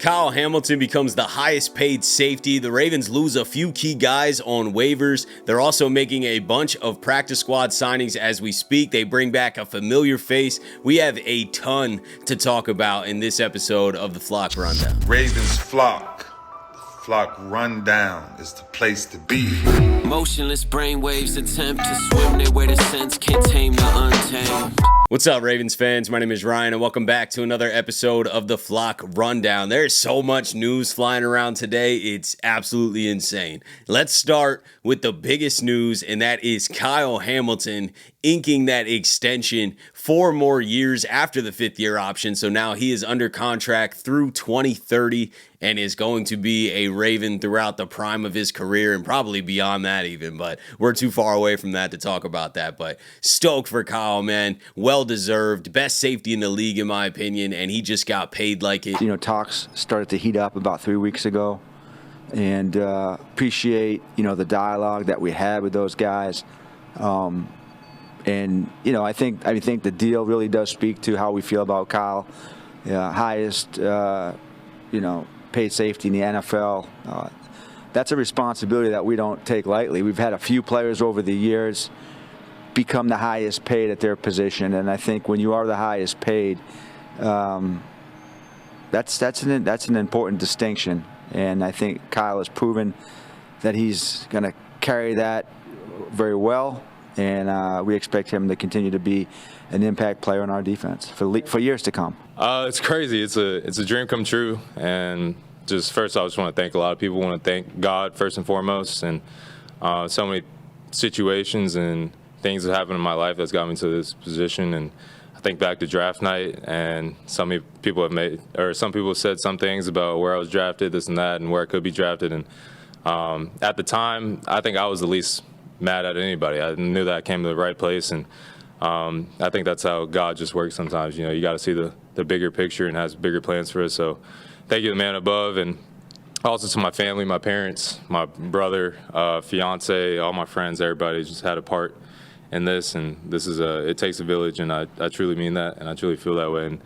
Kyle Hamilton becomes the highest paid safety. The Ravens lose a few key guys on waivers. They're also making a bunch of practice squad signings as we speak. They bring back a familiar face. We have a ton to talk about in this episode of the Flock Rundown. Ravens Flock. The Flock Rundown is the place to be. Motionless brainwaves attempt to swim their way to sense, can't tame the untamed. What's up, Ravens fans? My name is Ryan, and welcome back to another episode of the Flock Rundown. There's so much news flying around today. It's absolutely insane. Let's start with the biggest news, and that is Kyle Hamilton inking that extension 4 more years after the 5th-year option. So now he is under contract through 2030 and is going to be a Raven throughout the prime of his career and probably beyond that even, but we're too far away from that to talk about that. But stoked for Kyle, man. Well-deserved. Best safety in the league, in my opinion, and he just got paid like it. Talks started to heat up about 3 weeks ago, and appreciate, the dialogue that we had with those guys. And I think the deal really does speak to how we feel about Kyle. Highest, paid safety in the NFL. That's a responsibility that we don't take lightly. We've had a few players over the years become the highest paid at their position, and I think when you are the highest paid, that's an important distinction. And I think Kyle has proven that he's going to carry that very well. And we expect him to continue to be an impact player in our defense for years to come. It's crazy. It's a dream come true. And just first, I just want to thank a lot of people. I want to thank God first and foremost. And so many situations and things that happened in my life that's got me to this position. And I think back to draft night, and some people have said some things about where I was drafted, this and that, and where I could be drafted. And at the time, I think I was the least mad at anybody. I knew that I came to the right place, and I think that's how God just works sometimes. You got to see the bigger picture and has bigger plans for us. So thank you to the man above, and also to my family, my parents, my brother, fiance, all my friends, everybody just had a part in this, and this is it takes a village, and I truly mean that, and I truly feel that way. And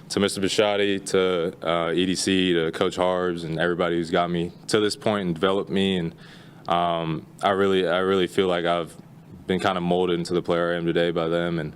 to Mr. Bishotti, to EDC, to Coach Harbs, and everybody who's got me to this point and developed me, and I really feel like I've been kind of molded into the player I am today by them, and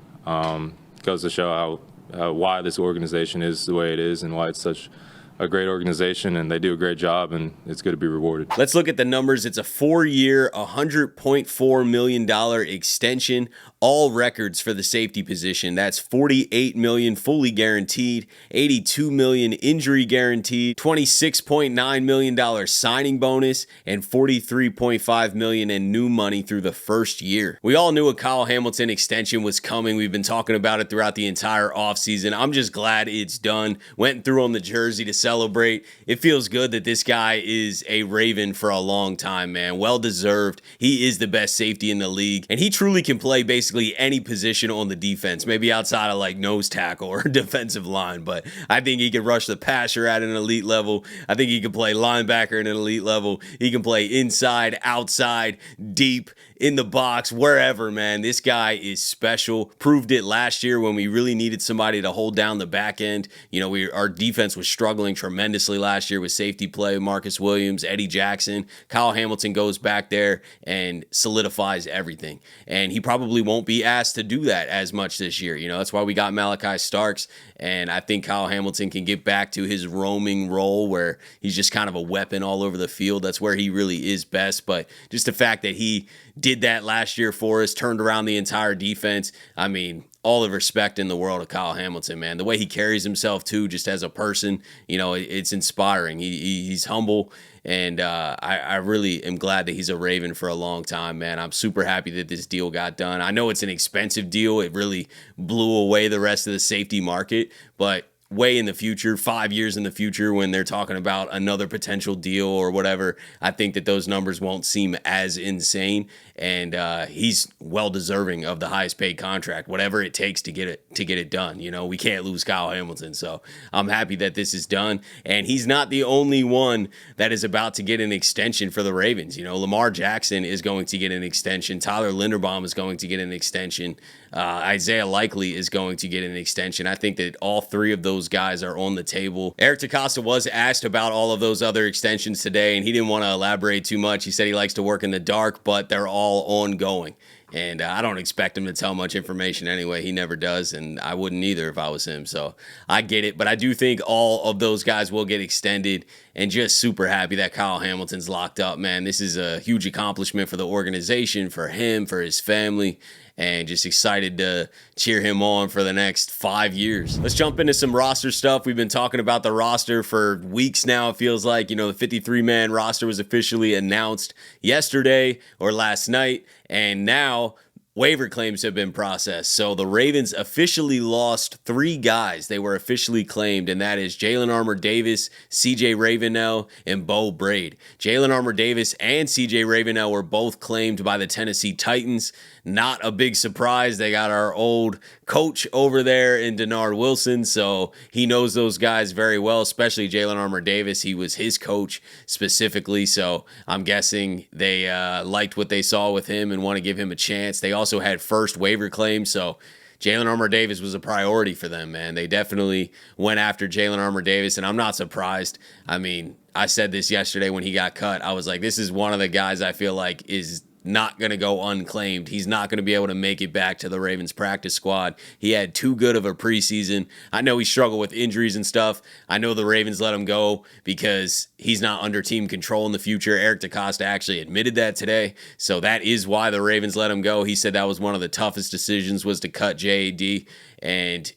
goes to show why this organization is the way it is and why it's such a great organization, and they do a great job, and it's good to be rewarded. Let's look at the numbers. It's a 4-year, $100.4 million extension. All records for the safety position. That's $48 million fully guaranteed, $82 million injury guaranteed, $26.9 million signing bonus, and $43.5 million in new money through the first year. We all knew a Kyle Hamilton extension was coming. We've been talking about it throughout the entire offseason. I'm just glad it's done. Went and threw on the jersey to celebrate. It feels good that this guy is a Raven for a long time, man. Well deserved. He is the best safety in the league, and he truly can play basically any position on the defense, maybe outside of like nose tackle or defensive line, but I think he can rush the passer at an elite level. I think he can play linebacker at an elite level. He can play inside, outside, deep, in the box, wherever, man. This guy is special. Proved it last year when we really needed somebody to hold down the back end. Our defense was struggling tremendously last year with safety play, Marcus Williams, Eddie Jackson. Kyle Hamilton goes back there and solidifies everything. And he probably won't be asked to do that as much this year. That's why we got Malachi Starks. And I think Kyle Hamilton can get back to his roaming role where he's just kind of a weapon all over the field. That's where he really is best. But just the fact that he did that last year for us, turned around the entire defense. I mean, all the respect in the world of Kyle Hamilton, man. The way he carries himself, too, just as a person, it's inspiring. He's humble, and I really am glad that he's a Raven for a long time, man. I'm super happy that this deal got done. I know it's an expensive deal. It really blew away the rest of the safety market, but way in the future, 5 years in the future, when they're talking about another potential deal or whatever, I think that those numbers won't seem as insane. And he's well deserving of the highest paid contract, whatever it takes to get it done. We can't lose Kyle Hamilton, so I'm happy that this is done. And he's not the only one that is about to get an extension for the Ravens. Lamar Jackson is going to get an extension. Tyler Linderbaum is going to get an extension. Isaiah Likely is going to get an extension. I think that all three of those those guys are on the table. Eric DeCosta was asked about all of those other extensions today, and he didn't want to elaborate too much. He said he likes to work in the dark, but they're all ongoing. And I don't expect him to tell much information anyway. He never does, and I wouldn't either if I was him. So I get it. But I do think all of those guys will get extended, and just super happy that Kyle Hamilton's locked up, man. This is a huge accomplishment for the organization, for him, for his family, and just excited to cheer him on for the next 5 years. Let's jump into some roster stuff. We've been talking about the roster for weeks now, it feels like. You know, the 53-man roster was officially announced yesterday or last night, and now waiver claims have been processed. So the Ravens officially lost 3 guys. They were officially claimed, and that is Jalen Armour-Davis, CJ Ravenell, and Brade. Jalen Armour-Davis and CJ Ravenell were both claimed by the Tennessee Titans. Not a big surprise. They got our old coach over there in Denard Wilson, so he knows those guys very well, especially Jalen Armour-Davis. He was his coach specifically, so I'm guessing they liked what they saw with him and want to give him a chance. They also had first waiver claims, so Jalen Armour-Davis was a priority for them, man. They definitely went after Jalen Armour-Davis, and I'm not surprised. I mean, I said this yesterday when he got cut. I was like, this is one of the guys I feel like is not going to go unclaimed. He's not going to be able to make it back to the Ravens practice squad. He had too good of a preseason. I know he struggled with injuries and stuff. I know the Ravens let him go because he's not under team control in the future. Eric DeCosta actually admitted that today. So that is why the Ravens let him go. He said that was one of the toughest decisions, was to cut JAD, and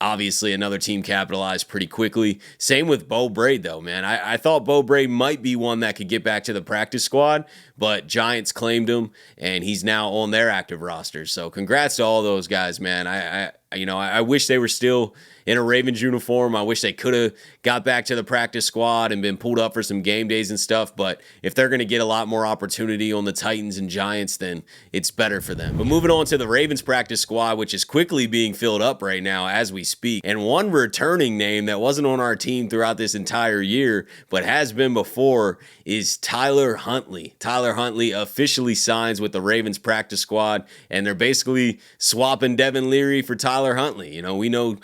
obviously another team capitalized pretty quickly. Same with Brade, though, man. I thought Brade might be one that could get back to the practice squad, but Giants claimed him, and he's now on their active roster. So congrats to all those guys, man. I wish they were still in a Ravens uniform. I wish they could have got back to the practice squad and been pulled up for some game days and stuff, but if they're going to get a lot more opportunity on the Titans and Giants, then it's better for them. But moving on to the Ravens practice squad, which is quickly being filled up right now as we speak, and one returning name that wasn't on our team throughout this entire year, but has been before, is Tyler Huntley. Tyler Huntley officially signs with the Ravens practice squad, and they're basically swapping Devin Leary for Tyler Huntley. You know, we know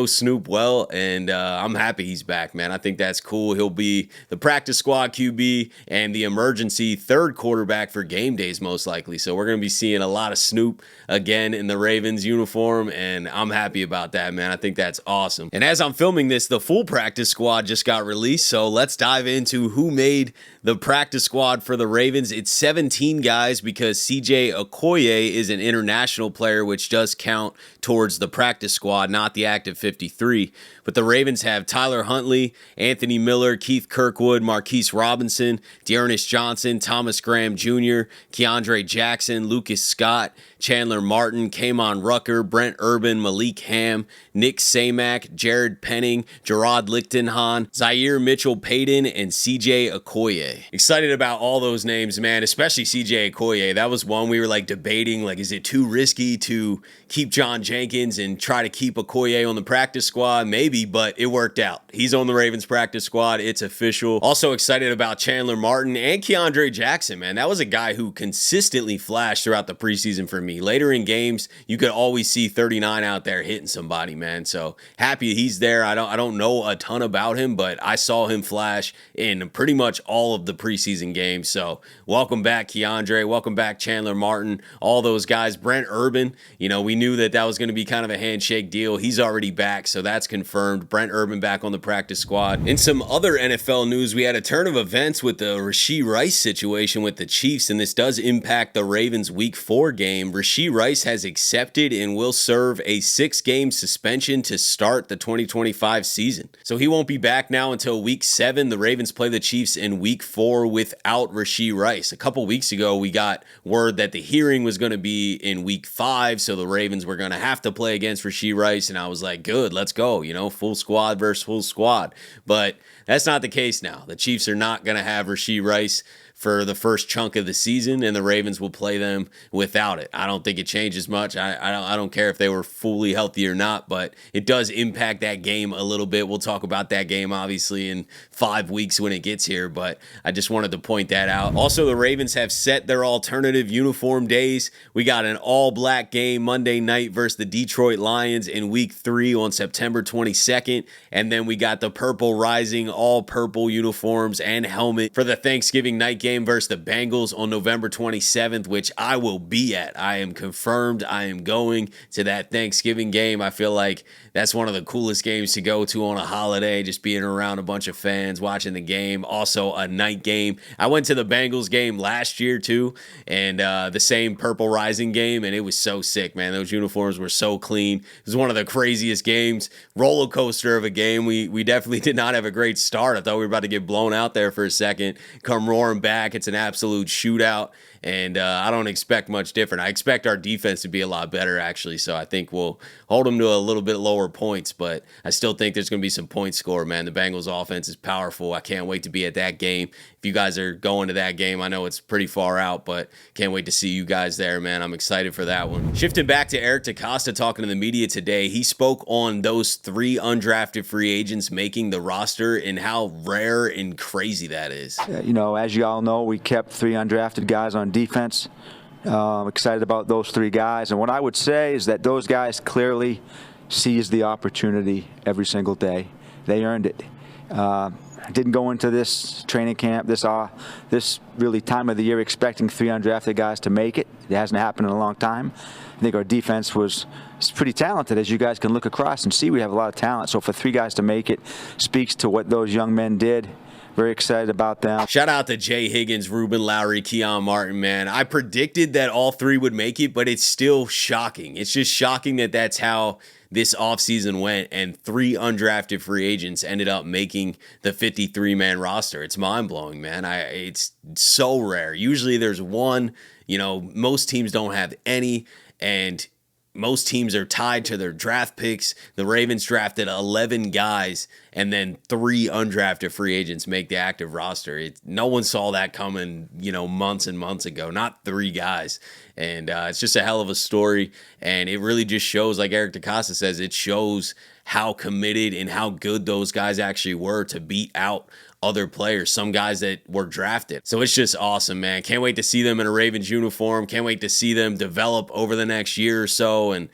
Snoop well, and I'm happy he's back, man. I think that's cool. He'll be the practice squad QB and the emergency third quarterback for game days, most likely. So we're going to be seeing a lot of Snoop again in the Ravens uniform, and I'm happy about that, man. I think that's awesome. And as I'm filming this, the full practice squad just got released, so let's dive into who made the practice squad for the Ravens. It's 17 guys because CJ Okoye is an international player, which does count towards the practice squad, not the active 53. But the Ravens have Tyler Huntley, Anthony Miller, Keith Kirkwood, Marquise Robinson, Dearness Johnson, Thomas Graham Jr., Keandre Jackson, Lucas Scott, Chandler Martin, Kamon Rucker, Brent Urban, Malik Ham, Nick Samak, Jared Penning, Gerard Lichtenhahn, Zaire Mitchell-Payton, and CJ Okoye. Excited about all those names, man, especially CJ Okoye. That was one we were debating, is it too risky to keep John Jenkins and try to keep Okoye on the practice squad? Maybe, but it worked out. He's on the Ravens practice squad. It's official. Also excited about Chandler Martin and Keandre Jackson, man. That was a guy who consistently flashed throughout the preseason for me. Later in games, you could always see 39 out there hitting somebody, man. So happy he's there. I don't know a ton about him, but I saw him flash in pretty much all of the preseason games. So welcome back, Keandre. Welcome back, Chandler Martin. All those guys. Brent Urban, we knew that was going to be kind of a handshake deal. He's already back, so that's confirmed. Brent Urban back on the practice squad. In some other NFL news, we had a turn of events with the Rashee Rice situation with the Chiefs, and this does impact the Ravens Week 4 game. Rashee Rice has accepted and will serve a 6-game suspension to start the 2025 season. So he won't be back now until Week 7. The Ravens play the Chiefs in Week 4 without Rashee Rice. A couple weeks ago, we got word that the hearing was going to be in Week 5, so the Ravens were going to have to play against Rashee Rice, and I was like, good, let's go, full squad versus full squad. But That's not the case now. The Chiefs are not going to have Rashee Rice for the first chunk of the season, and the Ravens will play them without it. I don't think it changes much. I don't care if they were fully healthy or not, but it does impact that game a little bit. We'll talk about that game, obviously, in 5 weeks when it gets here, but I just wanted to point that out. Also, the Ravens have set their alternative uniform days. We got an all-black game Monday night versus the Detroit Lions in Week 3 on September 22nd, and then we got the Purple Rising all-purple uniforms and helmet for the Thanksgiving night game versus the Bengals on November 27th, which I will be at. I am confirmed. I am going to that Thanksgiving game. I feel like that's one of the coolest games to go to on a holiday, just being around a bunch of fans, watching the game. Also a night game. I went to the Bengals game last year too, and the same Purple Rising game, and it was so sick, man. Those uniforms were so clean. It was one of the craziest games, roller coaster of a game. We definitely did not have a great start. I thought we were about to get blown out there for a second, come roaring back. It's an absolute shootout, and I don't expect much different. I expect our defense to be a lot better, actually, so I think we'll hold them to a little bit lower points, but I still think there's going to be some points scored, man. The Bengals offense is powerful. I can't wait to be at that game. If you guys are going to that game, I know it's pretty far out, but can't wait to see you guys there, man. I'm excited for that one. Shifting back to Eric DeCosta talking to the media today, he spoke on those 3 undrafted free agents making the roster and how rare and crazy that is. You know, as you all know, we kept 3 undrafted guys on defense. Excited about those 3 guys. And what I would say is that those guys clearly seized the opportunity every single day. They earned it. Didn't go into this training camp, this really time of the year, expecting 3 undrafted guys to make it. It hasn't happened in a long time. I think our defense was pretty talented, as you guys can look across and see. We have a lot of talent. So for 3 guys to make it speaks to what those young men did. Very excited about them. Shout out to Jay Higgins, Ruben Lowry, Keon Martin, man. I predicted that all 3 would make it, but it's still shocking. It's just shocking that that's how this offseason went, and 3 undrafted free agents ended up making the 53-man roster. It's mind-blowing, man. It's so rare. Usually there's 1. You know, most teams don't have any, and most teams are tied to their draft picks. The Ravens drafted 11 guys, and then 3 undrafted free agents make the active roster. No one saw that coming, you know, months and months ago. Not 3 guys. And it's just a hell of a story. And it really just shows, like Eric DeCosta says, it shows how committed and how good those guys actually were to beat out other players, some guys that were drafted. So it's just awesome, man. Can't wait to see them in a Ravens uniform. Can't wait to see them develop over the next year or so, and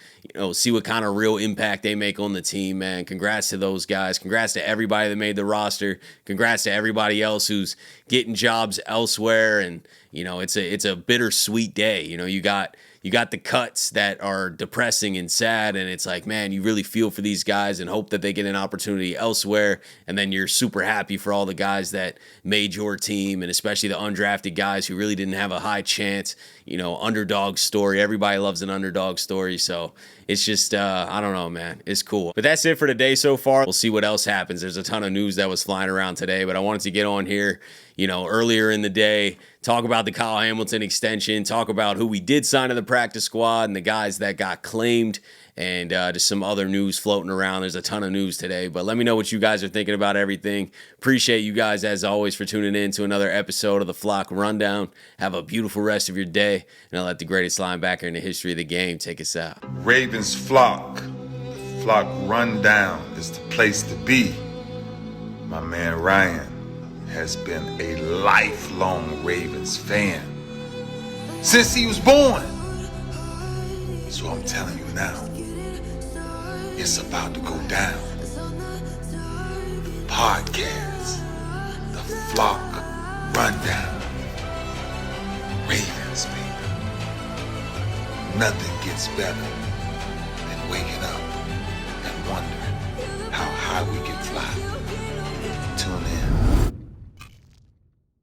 see what kind of real impact they make on the team, man. Congrats to those guys. Congrats to everybody that made the roster. Congrats to everybody else who's getting jobs elsewhere. And it's a bittersweet day. You got the cuts that are depressing and sad, and it's like, man, you really feel for these guys and hope that they get an opportunity elsewhere. And then you're super happy for all the guys that made your team, and especially the undrafted guys who really didn't have a high chance. Underdog story. Everybody loves an underdog story. So it's just, I don't know, man. It's cool. But that's it for today so far. We'll see what else happens. There's a ton of news that was flying around today, but I wanted to get on here, earlier in the day, talk about the Kyle Hamilton extension, talk about who we did sign to the practice squad and the guys that got claimed, and just some other news floating around. There's a ton of news today, but let me know what you guys are thinking about everything. Appreciate you guys, as always, for tuning in to another episode of the Flock Rundown. Have a beautiful rest of your day, and I'll let the greatest linebacker in the history of the game take us out. Ravens Flock. The Flock Rundown is the place to be. My man Ryan has been a lifelong Ravens fan since he was born. So I'm telling you now, it's about to go down. The podcast, the Flock Rundown. Ravens, baby. Nothing gets better than waking up and wondering how high we can